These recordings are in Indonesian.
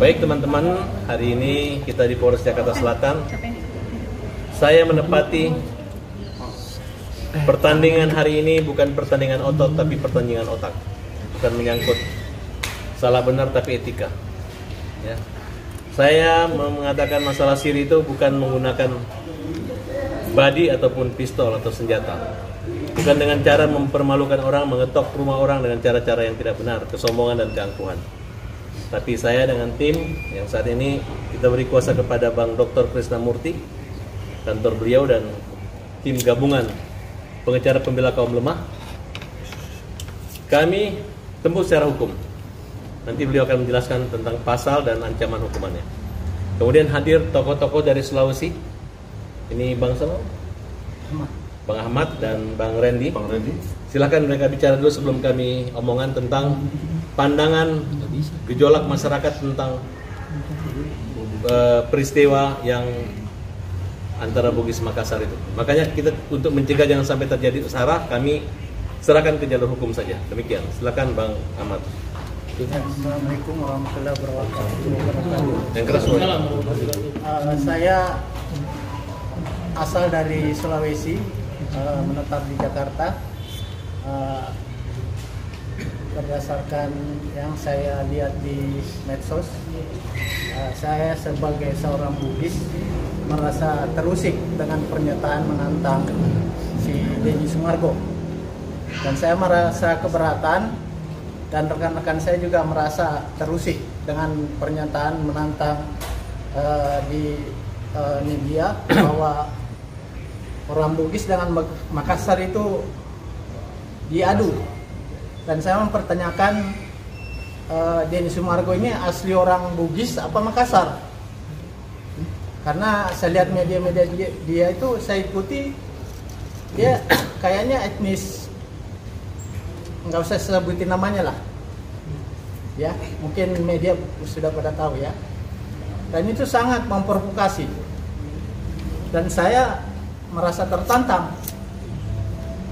Baik teman-teman, hari ini kita di Polres Jakarta Selatan. Saya menepati pertandingan hari ini bukan pertandingan otot tapi pertandingan otak. Bukan menyangkut salah benar tapi etika. Ya. Saya mengatakan masalah siri itu bukan menggunakan badi ataupun pistol atau senjata. Bukan dengan cara mempermalukan orang, mengetok rumah orang dengan cara-cara yang tidak benar, kesombongan dan keangkuhan. Tapi saya dengan tim yang saat ini kita beri kuasa kepada Bang Dr. Krisnamurti, kantor beliau dan tim gabungan pengacara pembela kaum lemah. Kami tempuh secara hukum. Nanti beliau akan menjelaskan tentang pasal dan ancaman hukumannya. Kemudian hadir tokoh-tokoh dari Sulawesi. Ini Bang Salo, Bang Ahmad dan Bang Randy. Silakan mereka bicara dulu sebelum kami omongan tentang pandangan gejolak masyarakat tentang peristiwa yang antara Bugis Makassar itu. Makanya kita untuk mencegah jangan sampai terjadi sara, kami serahkan ke jalur hukum saja. Demikian. Silakan Bang Ahmad. Assalamualaikum warahmatullahi wabarakatuh. Yang keras suara. Saya asal dari Sulawesi, menetap di Jakarta. Berdasarkan yang saya lihat di medsos, saya sebagai seorang Bugis merasa terusik dengan pernyataan menantang si Denny Sumargo, dan saya merasa keberatan, dan rekan-rekan saya juga merasa terusik dengan pernyataan menantang di media bahwa orang Bugis dengan Makassar itu diadu. Dan saya mempertanyakan, Denny Sumargo ini asli orang Bugis apa Makassar? Karena saya lihat media-media dia itu, saya ikuti, dia kayaknya etnis, nggak usah sebutin namanya lah, ya mungkin media sudah pada tahu ya. Dan itu sangat memprovokasi, dan saya merasa tertantang.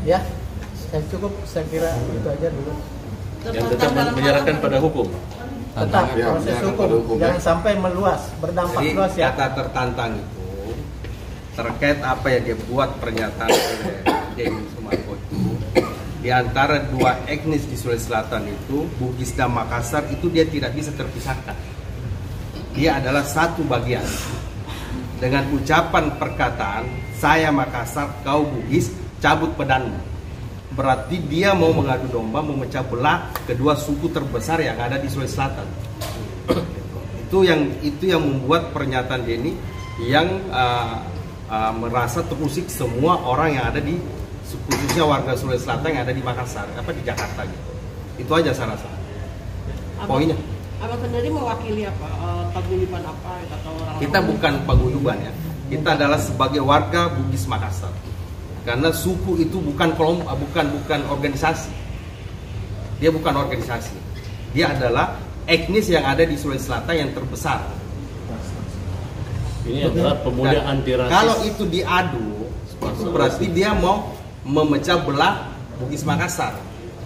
Ya, saya kira itu aja dulu. Yang tetap menyerahkan pada hukum. Tetap proses hukum, jangan sampai meluas, berdampak jadi, luas ya. kata tertantang itu terkait apa yang dia buat pernyataan oleh Denny Sumargo itu, di antara dua etnis di Sulawesi Selatan itu, Bugis dan Makassar itu dia tidak bisa terpisahkan. Dia adalah satu bagian. Dengan ucapan perkataan, saya Makassar, kau Bugis, cabut pedangmu. Berarti dia mau mengadu domba, memecah belah kedua suku terbesar yang ada di Sulawesi Selatan. Itu yang membuat pernyataan Denny yang merasa terusik semua orang yang ada di, khususnya warga Sulawesi Selatan yang ada di Makassar, di Jakarta gitu. Itu aja saya rasa. Poinnya. Abang sendiri mewakili apa? Paguyuban apa atau orang? Kita bukan paguyuban ya. Kita adalah sebagai warga Bugis Makassar. Karena suku itu bukan kelompok, bukan organisasi. Dia bukan organisasi. Dia adalah etnis yang ada di Sulawesi Selatan yang terbesar. Ini adalah pemuda anti rasis. Kalau itu diadu, itu berarti dia mau memecah belah Bugis Makassar.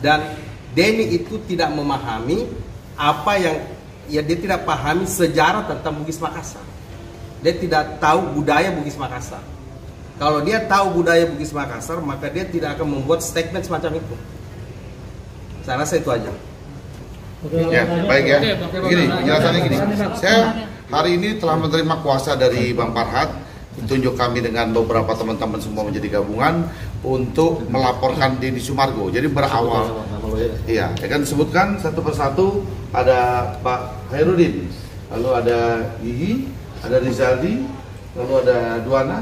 Dan Denny itu tidak memahami apa yang, ya dia tidak pahami sejarah tentang Bugis Makassar. Dia tidak tahu budaya Bugis Makassar. Kalau dia tahu budaya Bugis Makassar, maka dia tidak akan membuat statement semacam itu. Saya rasa itu aja. Ya, baik ya. Begini, penjelasannya gini. Saya hari ini telah menerima kuasa dari Bang Farhad, ditunjuk kami dengan beberapa teman-teman semua menjadi gabungan untuk melaporkan Denny Sumargo. Jadi berawal, iya, ya kan disebutkan satu persatu, ada Pak Hairudin, lalu ada Gigi, ada Rizaldi, lalu ada Duana,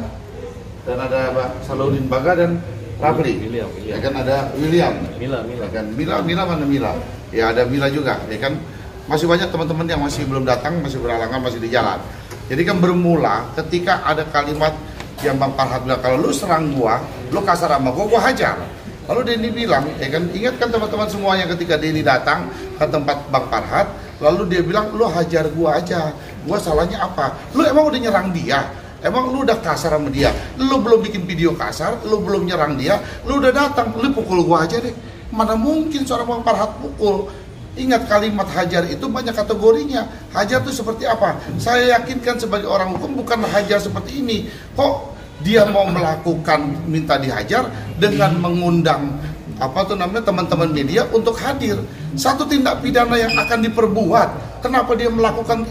dan ada Pak Salahuddin Baga dan Rafli. Ya kan ada William. Mila. Ya kan Mila mana Mila? Ya ada Mila juga. Ya kan masih banyak teman-teman yang masih belum datang, masih berhalangan, masih di jalan. Jadi kan bermula ketika ada kalimat yang Bang Farhad bilang, kalau lu serang gua, lu kasar sama gua hajar. Lalu Denny bilang, ya kan, ingatkan teman-teman semuanya ketika Denny datang ke tempat Bang Farhad, lalu dia bilang, lu hajar gua aja, gua salahnya apa? Lu emang udah nyerang dia? Emang lu udah kasar sama dia? Lu belum bikin video kasar, lu belum nyerang dia, lu udah datang, lu pukul gua aja deh. Mana mungkin seorang Bang Farhad pukul? Ingat, kalimat hajar itu banyak kategorinya. Hajar itu seperti apa? Saya yakinkan sebagai orang hukum bukan hajar seperti ini. Kok dia mau melakukan minta dihajar dengan mengundang teman-teman media untuk hadir? Satu tindak pidana yang akan diperbuat. Kenapa dia melakukan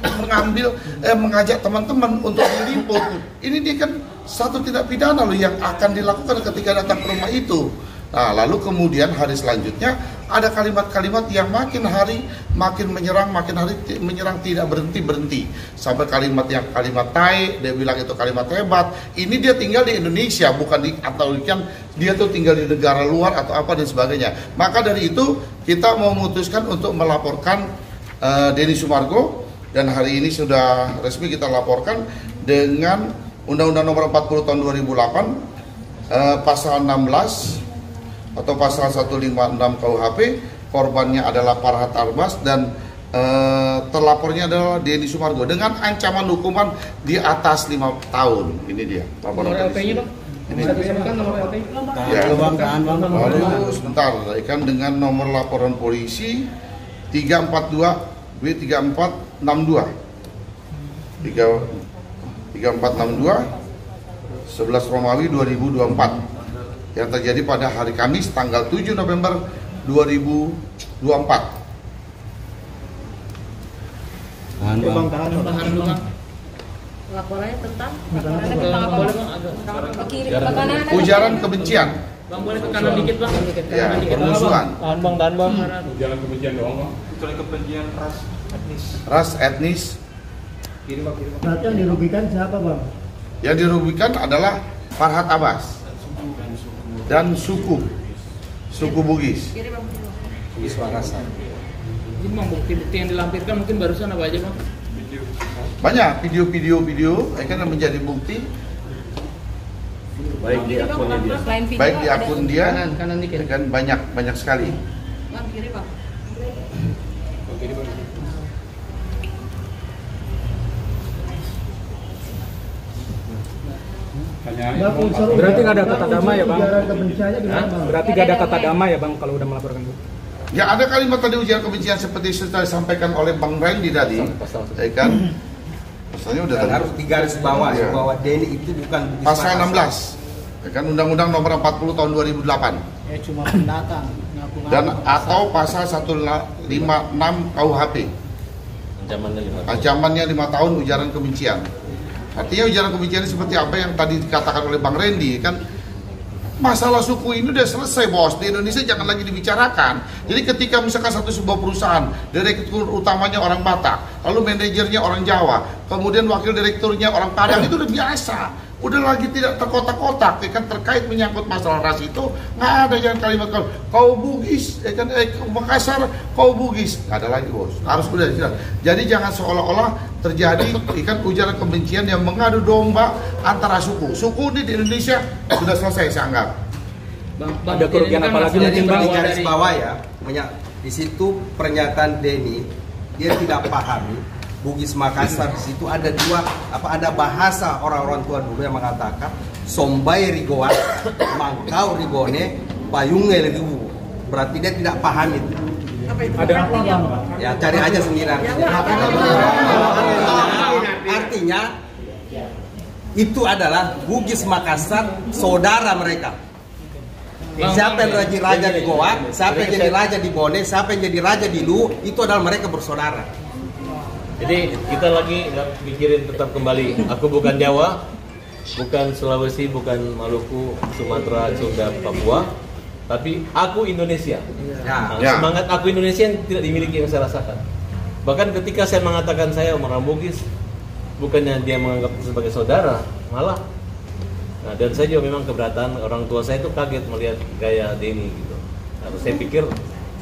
mengajak teman-teman untuk diliput? Ini dia kan satu tindak pidana loh yang akan dilakukan ketika datang ke rumah itu. Nah, lalu kemudian hari selanjutnya ada kalimat-kalimat yang makin hari makin menyerang tidak berhenti sampai kalimat tai, dia bilang itu kalimat hebat. Ini dia tinggal di Indonesia, bukan dia tuh tinggal di negara luar atau apa dan sebagainya. Maka dari itu kita memutuskan untuk melaporkan Denny Sumargo, dan hari ini sudah resmi kita laporkan dengan Undang-Undang Nomor 40 Tahun 2008 pasal 16 atau pasal 156 KUHP. Korbannya adalah Farhad Arbas dan terlapornya adalah Denny Sumargo dengan ancaman hukuman di atas 5 tahun. Ini dia laporan polisi. Ini ya, lalu sebentar, ikan dengan nomor laporan polisi 342 B3462 11 Romawi 2024 yang terjadi pada hari Kamis tanggal 7 November 2024. Laporannya tentang ujaran kebencian. Bang, boleh ke kanan dikit, Bang. Ya, permusuhan. Tahan bang. Ujaran kebencian doang, Bang. Ujaran kebencian Ras etnis. Berarti yang dirugikan siapa, Bang? Yang dirugikan adalah Farhad Abbas dan suku Bugis. Bugis Makassar. Jadi Bang, bukti-bukti yang dilampirkan mungkin barusan apa aja, Bang? Banyak video yang menjadi bukti, Baik di akunnya dia. baik di akun dia, Kanan dikit. kan banyak sekali. Bang, kiri, Bang. Berarti nggak ada kata damai ya, Bang? Berarti nggak ada kata damai ya, Bang, kalau udah melaporkan itu? Ya, ada kalimat tadi ujaran kebencian seperti sudah disampaikan oleh Bang Randy tadi, ya kan? Pasalnya udah Dan tadi. harus digaris bawah Iya. bahwa Denny itu bukan Bugis Pasal Makassar. 16, ya kan, Undang-Undang Nomor 40 Tahun 2008 Cuma pendatang. dan atau pasal 156 KUHP. Ancamannya 5 tahun ujaran kebencian. Artinya ujaran kebencian seperti apa yang tadi dikatakan oleh Bang Randy, kan masalah suku ini udah selesai, bos. Di Indonesia jangan lagi dibicarakan. Jadi ketika misalkan sebuah perusahaan, direktur utamanya orang Batak, lalu manajernya orang Jawa, kemudian wakil direkturnya orang Padang, itu udah biasa. Udah lagi tidak terkotak-kotak, ya kan, terkait menyangkut masalah ras itu nggak ada yang kalimat kau Bugis, ya kan, Makassar kau Bugis, nggak ada lagi, bos. Harus udah jelas. Jadi jangan seolah-olah terjadi ikan ujaran kebencian yang mengadu domba antara suku. Suku ini di Indonesia sudah selesai, saya anggap. Bang, Ada kerugian ini kan apa lagi masalah mungkin, Bang? dari- Garis bawah ya, di situ pernyataan Denny, dia tidak pahami Bugis Makassar. Di situ ada ada bahasa orang-orang tua dulu yang mengatakan Sombai Rigoan, Mangkau Rigone, Payunge Rigu. Berarti dia tidak paham itu. Ada Ya cari aja sendiri artinya. Artinya itu adalah Bugis Makassar saudara mereka. Siapa yang jadi raja di Goa, siapa yang jadi raja di Bone, siapa yang jadi raja di Lu, itu adalah mereka bersaudara. Jadi kita lagi nggak mikirin tetap kembali. Aku bukan Jawa, bukan Sulawesi, bukan Maluku, Sumatera, Sunda, Papua, tapi aku Indonesia. Nah, Ya. semangat aku Indonesia yang tidak dimiliki yang saya rasakan. Bahkan ketika saya mengatakan saya orang Bugis, bukannya dia menganggap sebagai saudara, malah. Nah, dan saya juga memang keberatan. Orang tua saya itu kaget melihat gaya Denny gitu. Nah, saya pikir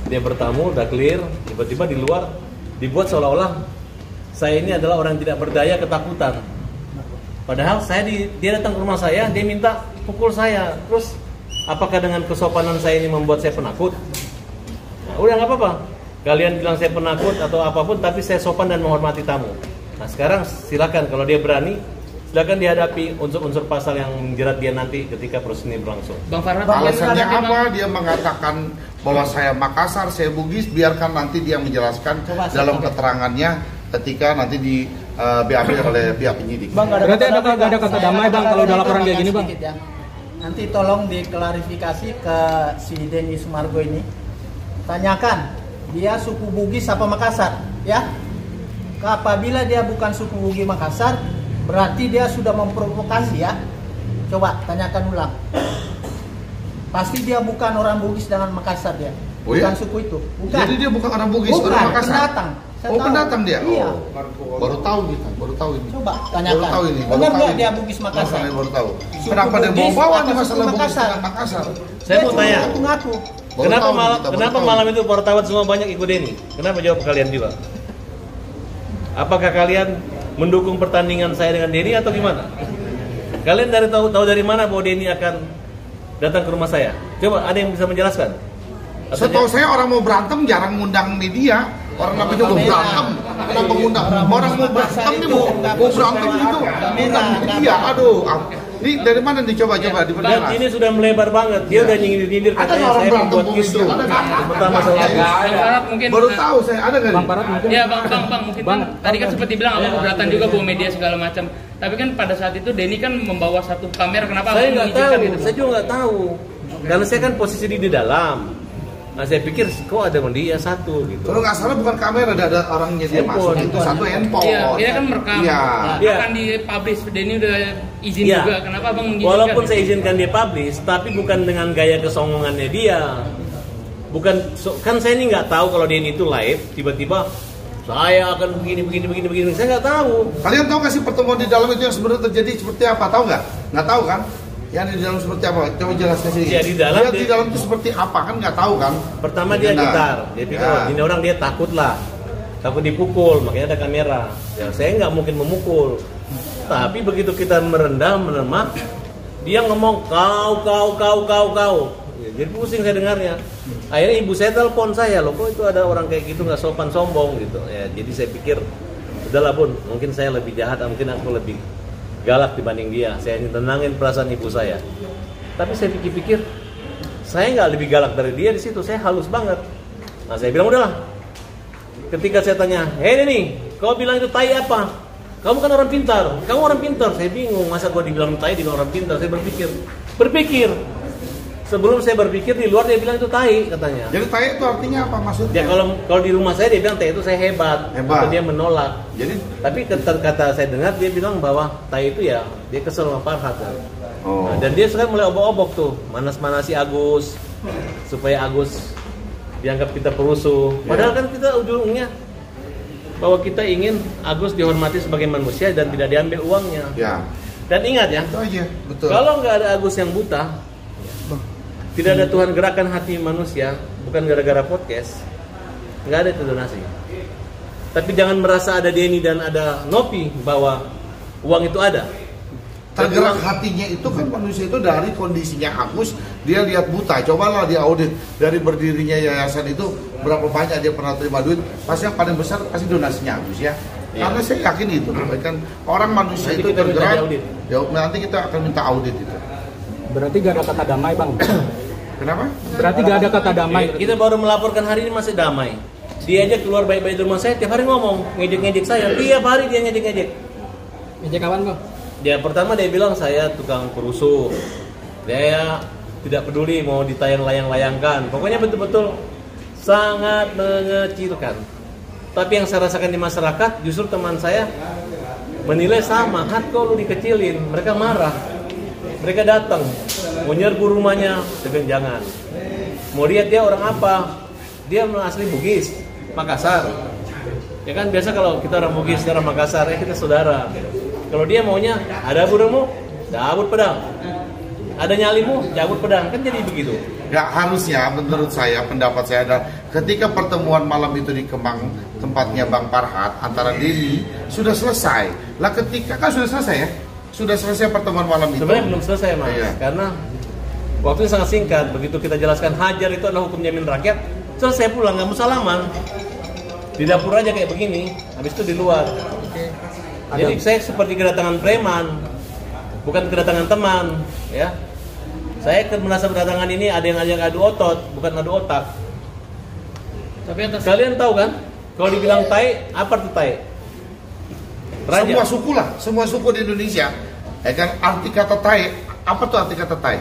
dia bertamu, udah clear, tiba-tiba di luar dibuat seolah-olah saya ini adalah orang yang tidak berdaya, ketakutan. Padahal dia datang ke rumah saya, dia minta pukul saya. Terus apakah dengan kesopanan saya ini membuat saya penakut? Nah, udah nggak apa-apa. Kalian bilang saya penakut atau apapun, tapi saya sopan dan menghormati tamu. Nah, sekarang silakan kalau dia berani, silakan dihadapi unsur-unsur pasal yang menjerat dia nanti ketika proses ini berlangsung. Bang Farhat, Alasannya apa? Dia mengatakan bahwa saya Makassar, saya Bugis, biarkan nanti dia menjelaskan dalam keterangannya ketika nanti di BAP oleh pihak penyidik. Bang, Berarti nggak ada kata damai bang kalau udah laporan kayak gini bang? Ya. Nanti tolong diklarifikasi ke si Denny Sumargo ini. Tanyakan dia suku Bugis apa Makassar, ya? Apabila dia bukan suku Bugis Makassar, berarti dia sudah memprovokasi ya. Coba tanyakan ulang. Pasti dia bukan orang Bugis dengan Makassar dia. Oh, iya? Bukan suku itu. Bukan. Jadi dia bukan orang Bugis, Bukan, orang Makassar. pendatang. Saya tahu. Pendatang dia. Iya. Oh, baru tahu kita, baru tahu ini. Coba tanyakan. Baru tahu ini. Benar nggak dia Bugis Makassar? Saya baru tahu. Suku Kenapa dia Bugis bawa atau di masalah suku Bugis Makassar? dengan Makassar? Saya mau tanya, Ngaku. Baru kenapa tahu malam kita, baru kenapa tahu. malam itu wartawan semua banyak ikut Denny? Kenapa jawab kalian juga? Apakah kalian mendukung pertandingan saya dengan Denny atau gimana? Kalian tahu dari mana bahwa Denny akan datang ke rumah saya? Coba ada yang bisa menjelaskan? Setahu saya orang mau berantem jarang ngundang media. Orang namanya mau berantem, kenapa ngundang? Orang mau berantem nih mau berantem gitu, ngundang media. Aduh, ini dari mana dicoba-coba Dan diperjelas? ini sudah melebar banget. Dia udah nyindir-nyindir Ada katanya orang saya berantem membuat mau kisru. media, ada nggak? Pertama masalah Bang Farhat mungkin Baru tahu saya, ada nggak? Bang Farhat mungkin. Ya bang mungkin Bang, kan tadi kan sempat dibilang abang keberatan juga bawa media segala macam. Tapi kan pada saat itu Denny kan membawa satu kamera, kenapa Saya abang nggak mengizinkan tahu, gitu? saya juga nggak tahu. Karena saya kan posisi di dalam. Nah saya pikir kok ada dia satu gitu. Kalau nggak salah bukan kamera, ada orangnya dia masuk itu satu handphone. Iya, dia kan merekam. Iya. Iya. Akan dipublish, Denny udah izin Iya. juga. Kenapa abang mengizinkan? Walaupun saya gitu? izinkan dia publish, tapi bukan dengan gaya kesongongannya dia. Bukan kan saya ini nggak tahu kalau dia itu live, tiba-tiba saya akan begini. Saya nggak tahu. Kalian tahu nggak sih pertemuan di dalam itu yang sebenarnya terjadi seperti apa? Tahu nggak? Nggak tahu kan? Yang di dalam seperti apa? Coba jelaskan sini. Ya, di dalam Dia dia- di dalam itu seperti apa kan? Nggak tahu kan? Pertama dia Nah, gitar, dia pikir ya. "Oh, ini orang dia takut lah, takut dipukul, makanya ada kamera. Ya saya nggak mungkin memukul. Tapi begitu kita merendah, menemah, dia ngomong kau. Ya, jadi pusing saya dengarnya. Akhirnya ibu saya telepon saya, loh kok itu ada orang kayak gitu nggak sopan sombong gitu. Ya jadi saya pikir udahlah Bun, mungkin saya lebih jahat, mungkin aku lebih galak dibanding dia. Saya ingin tenangin perasaan ibu saya. Tapi saya pikir-pikir, saya nggak lebih galak dari dia di situ. Saya halus banget. Nah saya bilang udahlah. Ketika saya tanya, hei Denny, kau bilang itu tai apa? Kamu kan orang pintar. Kamu orang pintar. Saya bingung. Masa gua dibilang tai, dibilang orang pintar? Saya berpikir. Sebelum saya berpikir di luar dia bilang itu tai katanya. Jadi tai itu artinya apa maksudnya? Ya kalau di rumah saya dia bilang tai itu saya hebat. Hebat. Atau dia menolak. Jadi Tapi kata saya dengar dia bilang bahwa tai itu ya dia kesel sama Farhat. oh. Nah, dan dia sekarang mulai obok-obok tuh, manas-manasi Agus supaya Agus dianggap kita perusuh. Padahal kan kita ujungnya bahwa kita ingin Agus dihormati sebagai manusia dan tidak diambil uangnya. Ya. Dan ingat ya, Itu aja, betul. kalau nggak ada Agus yang buta, tidak ada Tuhan gerakan hati manusia, bukan gara-gara podcast, nggak ada itu donasi. Tapi jangan merasa ada Denny dan ada Nopi bahwa uang itu ada. Tergerak hatinya itu kan manusia itu dari kondisinya Agus, dia lihat buta. Cobalah dia audit dari berdirinya yayasan itu berapa banyak dia pernah terima duit. Pasti yang paling besar pasti donasinya Agus ya. Iya. Karena saya yakin itu kan orang manusia Nanti itu kita minta tergerak. diaudit. Ya, nanti kita akan minta audit itu. Berarti gak ada kata damai bang. Kenapa? Berarti gak ada kata damai. Kita baru melaporkan hari ini masih damai. Dia aja keluar baik-baik dari rumah saya, tiap hari ngomong, ngejek-ngejek saya. Tiap hari dia ngejek-ngejek. Ngejek kawan bang? Dia pertama dia bilang saya tukang perusuh. Dia tidak peduli mau ditayang-layang-layangkan. Pokoknya betul-betul sangat mengecilkan. Tapi yang saya rasakan di masyarakat, justru teman saya menilai sama. Kok lu dikecilin? Mereka marah. Mereka datang, mau nyerbu rumahnya, dengan jangan. Mau lihat dia orang apa? Dia asli Bugis, Makassar. Ya kan biasa kalau kita orang Bugis, orang Makassar, ya kita saudara. Kalau dia maunya ada burungmu, cabut pedang. Ada nyalimu, cabut pedang. Kan jadi begitu. Ya harusnya menurut saya, pendapat saya adalah ketika pertemuan malam itu di Kemang tempatnya Bang Farhat antara Denny sudah selesai. Lah ketika kan sudah selesai ya, sudah selesai pertemuan malam itu. Sebenarnya belum selesai Mas, Iya. karena waktunya sangat singkat. Begitu kita jelaskan hajar itu adalah hukum jamin rakyat, selesai pulang, nggak mau salaman. Di dapur aja kayak begini, habis itu di luar. Jadi saya seperti kedatangan preman, bukan kedatangan teman, ya. Saya merasa kedatangan ini ada yang adu otot, bukan adu otak. Tapi atas Kalian tahu kan, kalau dibilang tai, apa tuh tai? Raja. Semua suku lah, semua suku di Indonesia. Ya kan, arti kata tai, apa tuh arti kata tai?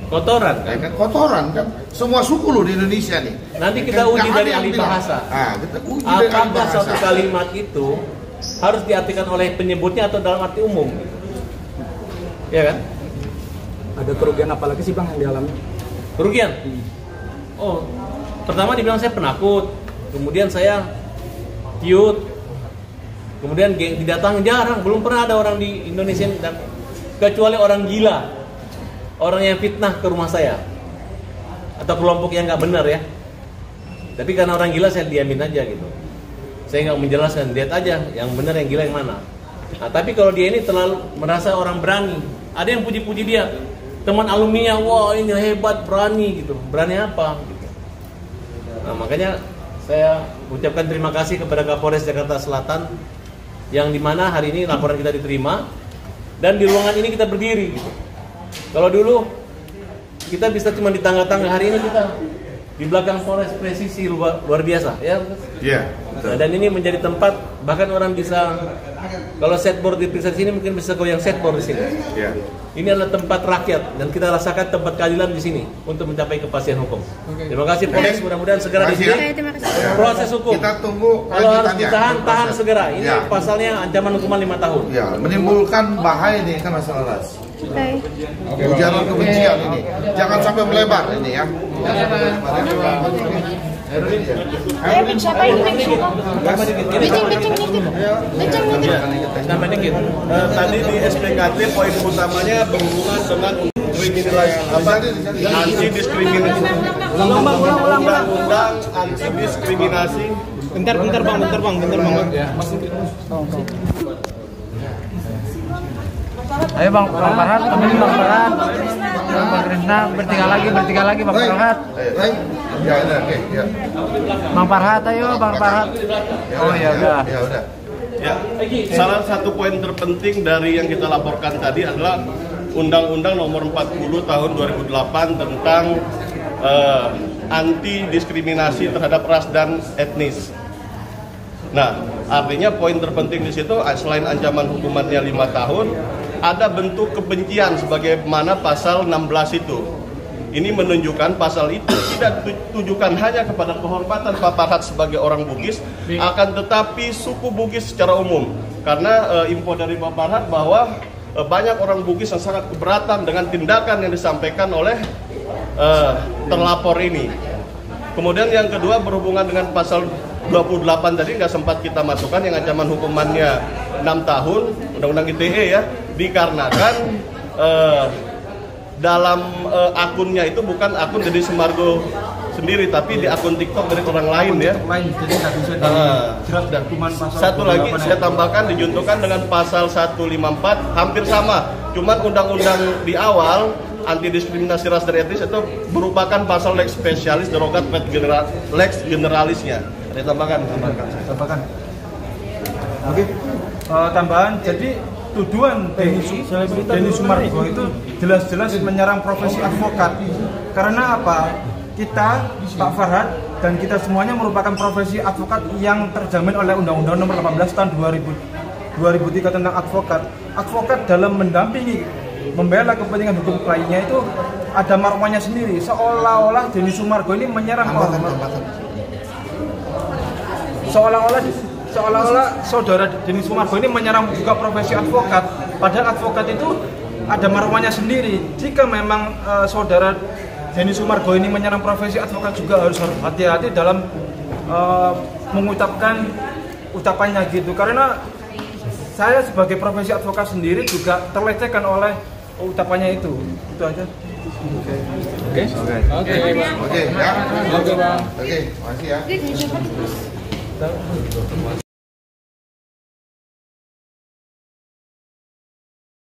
Kotoran Ya kan? kan, kotoran kan. Semua suku loh di Indonesia nih. Nanti Ya kita kan, uji nggak dari ada yang ahli bilang. bahasa. Ah, kita uji dari ahli Apakah bahasa. suatu kalimat itu harus diartikan oleh penyebutnya atau dalam arti umum? Ya kan? Ada kerugian apa lagi sih bang yang dialami? Kerugian? Oh, pertama dibilang saya penakut, kemudian saya cute, kemudian geng didatangi jarang, belum pernah ada orang di Indonesia kecuali orang gila, orang yang fitnah ke rumah saya atau kelompok yang nggak benar ya. Tapi karena orang gila saya diamin aja gitu, saya nggak menjelaskan, lihat aja yang benar yang gila yang mana. Nah, tapi kalau dia ini terlalu merasa orang berani, ada yang puji-puji dia, teman alumninya, wah ini hebat, berani gitu. Berani apa? Gitu. Nah, makanya saya ucapkan terima kasih kepada Kapolres Jakarta Selatan yang dimana hari ini laporan kita diterima dan di ruangan ini kita berdiri gitu. Kalau dulu kita bisa cuma di tangga-tangga, hari ini kita di belakang Polres presisi luar biasa ya. Iya. Nah, dan ini menjadi tempat bahkan orang bisa, kalau setboard diperiksa di sini mungkin bisa goyang setboard di sini. Iya. Ini adalah tempat rakyat dan kita rasakan tempat keadilan di sini untuk mencapai kepastian hukum. Terima kasih Polres, mudah-mudahan segera di sini proses hukum. Kita tunggu Kalau harus lanjutannya. ditahan, tahan Proses. segera. Ini Ya. pasalnya ancaman hukuman 5 tahun. Ya, menimbulkan bahaya nih kan masalah ras. Ujaran kebencian ini. Jangan sampai melebar ini ya. Siapa ini? Bicing dikit. Tambah dikit. Tadi di SPKT poin utamanya berhubungan dengan anti diskriminasi. Undang-undang anti diskriminasi. Bentar bang. Ayo Bang Farhat, temenin Bang Farhat. Bang Krisna bertiga lagi Bang Farhat. Ya, oke, ya. Bang Farhat, ayo Bang Farhat. Oh ya udah. Ya udah. Ya, salah satu poin terpenting dari yang kita laporkan tadi adalah Undang-Undang Nomor 40 Tahun 2008 tentang anti diskriminasi terhadap ras dan etnis. Nah, artinya poin terpenting di situ selain ancaman hukumannya 5 tahun, ada bentuk kebencian sebagaimana pasal 16 itu. Ini menunjukkan pasal itu tidak ditujukan hanya kepada kehormatan Pak Farhat sebagai orang Bugis, akan tetapi suku Bugis secara umum. Karena info dari Pak Farhat bahwa banyak orang Bugis yang sangat keberatan dengan tindakan yang disampaikan oleh terlapor ini. Kemudian yang kedua berhubungan dengan pasal 28 tadi nggak sempat kita masukkan yang ancaman hukumannya 6 tahun Undang-Undang ITE ya, dikarenakan dalam akunnya itu bukan akun Deddy Sumargo sendiri tapi di akun TikTok dari orang lain ya. Satu lagi saya tambahkan dijuntukan dengan pasal 154 hampir sama, cuman undang-undang di awal anti diskriminasi ras dan etnis itu merupakan pasal lex spesialis derogat lex generalisnya. Ada tambahan. Oke. Tambahan, jadi tuduhan Denny Sumargo itu jelas-jelas menyerang profesi advokat. Karena apa? Kita, Pak Farhat, dan kita semuanya merupakan profesi advokat yang terjamin oleh Undang-Undang Nomor 18 Tahun 2003 tentang advokat. Advokat dalam mendampingi, membela kepentingan hukum kliennya itu ada marwahnya sendiri. Seolah-olah Denny Sumargo ini menyerang seolah-olah saudara Denny Sumargo ini menyerang juga profesi advokat, padahal advokat itu ada marwahnya sendiri. Jika memang saudara Denny Sumargo ini menyerang profesi advokat, juga harus hati-hati dalam mengucapkan ucapannya gitu, karena saya sebagai profesi advokat sendiri juga terlecehkan oleh ucapannya itu aja. Oke, ya. Oke, makasih ya.